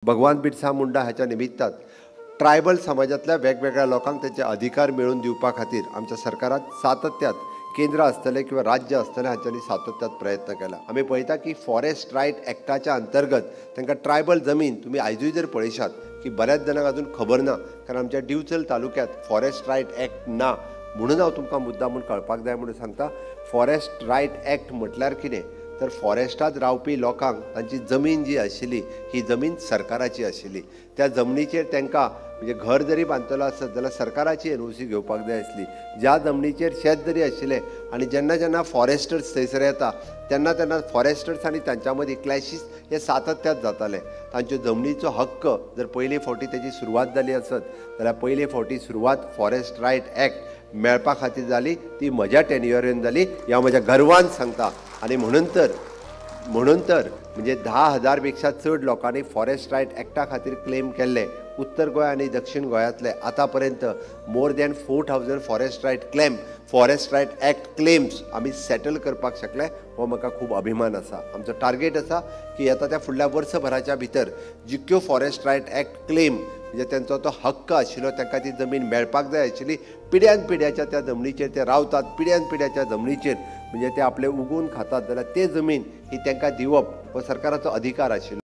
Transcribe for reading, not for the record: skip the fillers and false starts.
भगवान बिरसा मुंडा ह्याच्या निमित्तात ट्रायबल समाजातल्या वेगवेगळ्या लोकांक त्यांचे अधिकार मिळवून दिवपा खातीर आमच्या सरकारात सातत्यात केंद्र असतले किंवा राज्य असतले हांच्यांनी सातत्यात प्रयत्न केला। आमी पळयता की फॉरेस्ट रायट एक्टाच्या अंतर्गत तांकां ट्रायबल जमीन तुम्ही आयजूय जर पळयशात की बऱ्याच जाणांक अजून खबर ना, कारण आमच्या दिवचल तालुक्यात फॉरेस्ट रायट एक्ट ना म्हणून हांव तुमकां मुद्दामून कळपाक जाय म्हणून सांगता। फॉरेस्ट रायट एक्ट म्हटल्यार कितें तर फॉरेस्टात रावपी लोकांक तांची जमीन जी आशिल्ली ही जमीन सरकाराची आशिल्ली। त्या जमनीचेर तांकां म्हणजे घर जरी बांदतलो आसत जाल्यार सरकाराची एनओसी घेवपाक जाय आसली। ज्या जमनीचेर शेत जरी आशिल्लें आनी जेन्ना फॉरेस्टर्स थंयसर येता तेन्ना फॉरेस्टर्स आनी तांच्या मदीं क्लॅशीस हे सातत्यात जाताले। तांच्यो जमनीचो हक्क जर पयले फावटी तेजी सुरवात जाली आसत जाल्यार पयले फावटी सुरवात फॉरेस्ट रायट एक्ट मेळपा खातीर जाली, ती म्हज्या टेन्युअरेन जाली, ह्या म्हज्या गर्वान सांगता। आणि म्हणून तर म्हणजे 10,000 पेक्षा चड लोकांनी फॉरेस्ट रायट एक्टा खातीर क्लेम केल्ले। उत्तर गोंय आणि दक्षिण गोंयांतले आतापर्यंत more than 4,000 forest right act claims आमी सेटल करपाक शकले, हो म्हाका खूब अभिमान आसा। आमचो टार्गेट आसा की येता त्या फुडल्या वर्सभराच्या भितर जितक्यो फॉरेस्ट रायट एक्ट क्लेम म्हणजे त्यांचो तो हक्क आशिल्लो तांकां ती जमीन मेळपाक जाय आशिल्ली, पिढ्यान पिढ्याच्या त्या जमनीचेर ते रावतात, पिढ्यान पिढ्याच्या जमनीचेर म्हणजे ते आपले उगून खातात जाल्यार ते जमीन ही तांकां दिवप हो सरकाराचो अधिकार आशिल्लो।